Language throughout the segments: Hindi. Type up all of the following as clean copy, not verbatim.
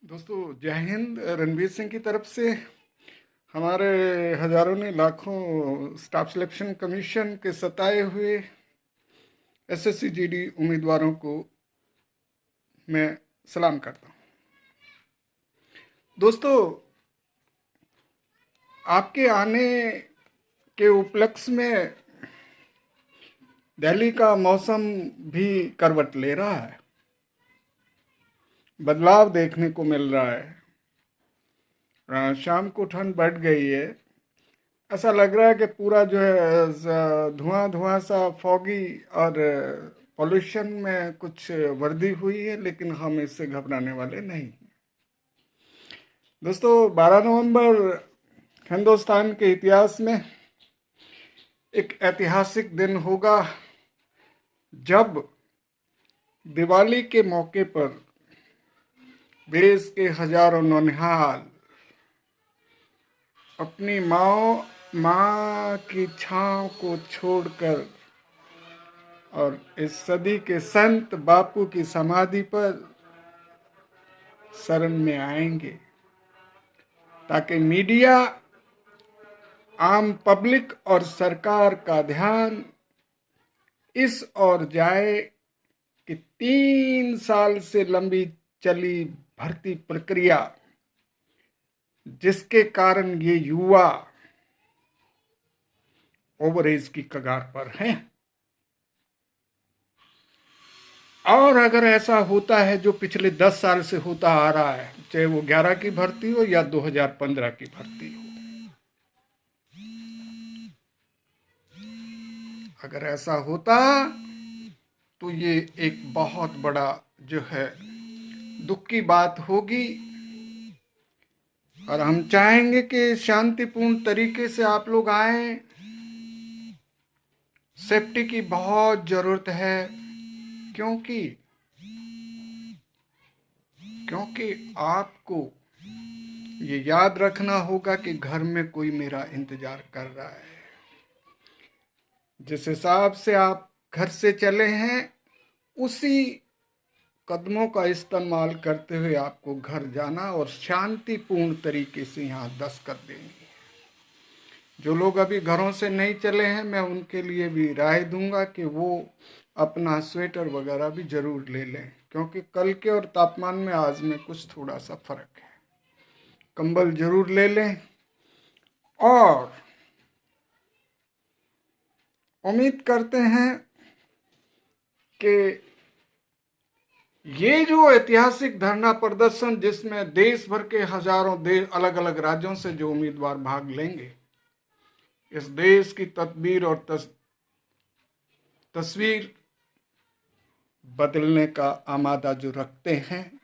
दोस्तों जय हिंद। रणवीर सिंह की तरफ से हमारे हजारों ने लाखों स्टाफ सिलेक्शन कमीशन के सताए हुए एसएससी जीडी उम्मीदवारों को मैं सलाम करता हूं। दोस्तों, आपके आने के उपलक्ष्य में दिल्ली का मौसम भी करवट ले रहा है। बदलाव देखने को मिल रहा है। शाम को ठंड बढ़ गई है। ऐसा लग रहा है कि पूरा जो है धुआं धुआं सा फॉगी और पॉल्यूशन में कुछ वर्दी हुई है, लेकिन हम इससे घबराने वाले नहीं। दोस्तों, 12 नवंबर हिंदुस्तान के इतिहास में एक ऐतिहासिक दिन होगा, जब दिवाली के मौके पर देश के हजारों नौनिहाल अपनी माँ की छांव को छोड़कर और इस सदी के संत बापू की समाधि पर शरण में आएंगे, ताकि मीडिया, आम पब्लिक और सरकार का ध्यान इस ओर जाए कि 3 साल से लंबी चली भर्ती प्रक्रिया, जिसके कारण ये युवा ओवरएज की कगार पर हैं, और अगर ऐसा होता है जो पिछले 10 साल से होता आ रहा है, चाहे वो 11 की भर्ती हो या 2015 की भर्ती हो, अगर ऐसा होता तो ये एक बहुत बड़ा जो है दुख की बात होगी। और हम चाहेंगे कि शांतिपूर्ण तरीके से आप लोग आए। सेफ्टी की बहुत जरूरत है, क्योंकि आपको ये याद रखना होगा कि घर में कोई मेरा इंतजार कर रहा है। जिस हिसाब से आप घर से चले हैं, उसी कदमों का इस्तेमाल करते हुए आपको घर जाना और शांतिपूर्ण तरीके से यहाँ दस्तखत देनी है। जो लोग अभी घरों से नहीं चले हैं, मैं उनके लिए भी राय दूंगा कि वो अपना स्वेटर वगैरह भी जरूर ले लें, क्योंकि कल के और तापमान में आज में कुछ थोड़ा सा फर्क है। कंबल जरूर ले लें। और उम्मीद करते हैं कि ये जो ऐतिहासिक धरना प्रदर्शन, जिसमें देश भर के हजारों अलग अलग राज्यों से जो उम्मीदवार भाग लेंगे, इस देश की तदबीर और तस्वीर बदलने का आमादा जो रखते हैं,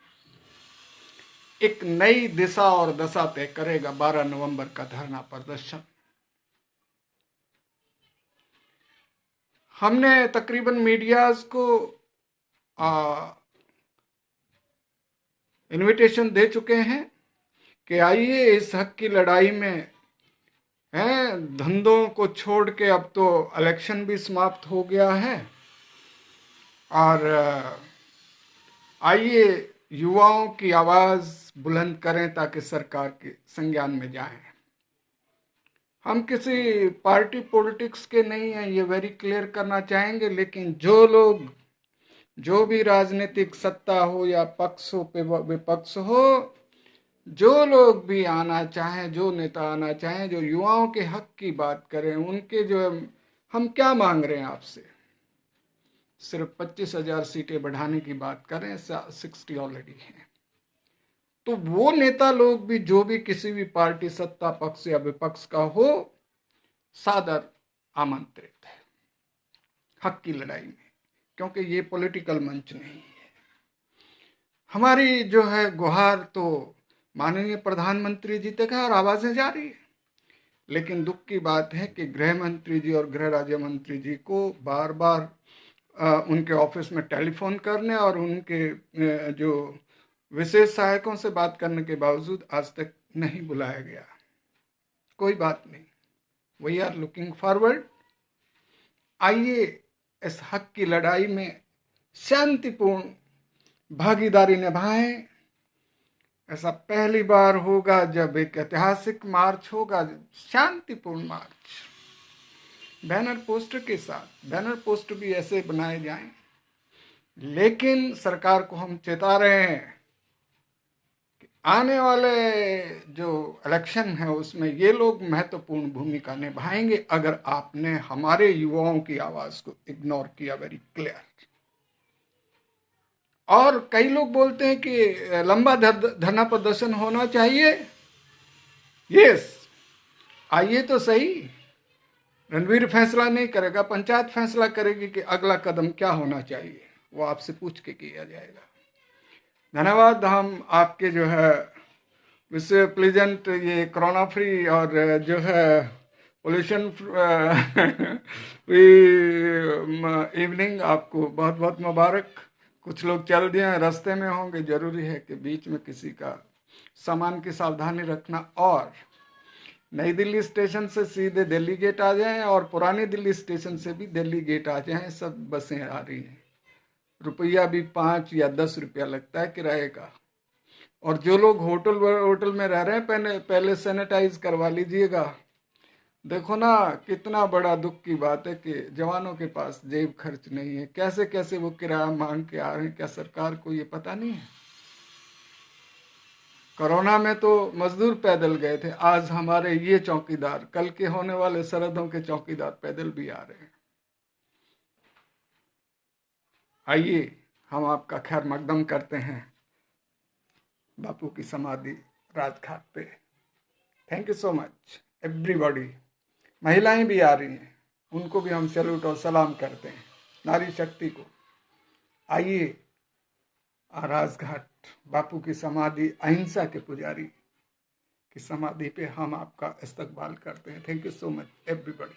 एक नई दिशा और दशा तय करेगा 12 नवंबर का धरना प्रदर्शन। हमने तकरीबन मीडियाज को इनविटेशन दे चुके हैं कि आइए इस हक की लड़ाई में हैं। धंधों को छोड़ के अब तो इलेक्शन भी समाप्त हो गया है, और आइए युवाओं की आवाज बुलंद करें ताकि सरकार के संज्ञान में जाएं। हम किसी पार्टी पॉलिटिक्स के नहीं हैं, ये वेरी क्लियर करना चाहेंगे, लेकिन जो लोग, जो भी राजनीतिक सत्ता हो या पक्ष हो विपक्ष हो, जो लोग भी आना चाहें, जो नेता आना चाहें, जो युवाओं के हक की बात करें, उनके जो हम क्या मांग रहे हैं आपसे, सिर्फ 25,000 सीटें बढ़ाने की बात करें, 60 ऑलरेडी हैं। तो वो नेता लोग भी, जो भी किसी भी पार्टी सत्ता पक्ष या विपक्ष का हो, सादर आमंत्रित है हक की लड़ाई में, क्योंकि ये पॉलिटिकल मंच नहीं है। हमारी जो है गुहार तो माननीय प्रधानमंत्री जी तक है और आवाजें जा रही है, लेकिन दुख की बात है कि गृह मंत्री जी और गृह राज्य मंत्री जी को बार बार उनके ऑफिस में टेलीफोन करने और उनके जो विशेष सहायकों से बात करने के बावजूद आज तक नहीं बुलाया गया। कोई बात नहीं, वी आर लुकिंग फॉरवर्ड। आइए इस हक की लड़ाई में शांतिपूर्ण भागीदारी निभाएं। ऐसा पहली बार होगा जब एक ऐतिहासिक मार्च होगा, शांतिपूर्ण मार्च, बैनर पोस्टर के साथ। बैनर पोस्टर भी ऐसे बनाए जाएं, लेकिन सरकार को हम चेता रहे हैं कि आने वाले जो इलेक्शन है उसमें ये लोग महत्वपूर्ण भूमिका निभाएंगे अगर आपने हमारे युवाओं की आवाज को इग्नोर किया। Very clear. और कई लोग बोलते हैं कि लंबा धरना प्रदर्शन होना चाहिए। यस, आइए तो सही। रणवीर फैसला नहीं करेगा, पंचायत फैसला करेगी कि अगला कदम क्या होना चाहिए, वो आपसे पूछ के किया जाएगा। धन्यवाद। हम आपके जो है विश्व प्लीजेंट ये कोरोना फ्री और जो है पोल्यूशन इवनिंग आपको बहुत बहुत मुबारक। कुछ लोग चल दिए हैं, रास्ते में होंगे, जरूरी है कि बीच में किसी का सामान की सावधानी रखना। और नई दिल्ली स्टेशन से सीधे दिल्ली गेट आ जाएं और पुरानी दिल्ली स्टेशन से भी दिल्ली गेट आ जाएं। सब बसें आ रही हैं। रुपया भी 5 या 10 रुपया लगता है किराए का। और जो लोग होटल में रह रहे हैं पहले सैनिटाइज करवा लीजिएगा। देखो ना, कितना बड़ा दुख की बात है कि जवानों के पास जेब खर्च नहीं है। कैसे कैसे वो किराया मांग के आ रहे हैं, क्या सरकार को ये पता नहीं है? कोरोना में तो मजदूर पैदल गए थे, आज हमारे ये चौकीदार, कल के होने वाले सरहदों के चौकीदार पैदल भी आ रहे हैं। आइए हम आपका खैर मकदम करते हैं बापू की समाधि राजघाट पे। Thank you so much everybody. महिलाएं भी आ रही हैं, उनको भी हम सैल्यूट और सलाम करते हैं, नारी शक्ति को। आइए राजघाट बापू की समाधि, अहिंसा के पुजारी की समाधि पे हम आपका इस्तकबाल करते हैं। Thank you so much everybody.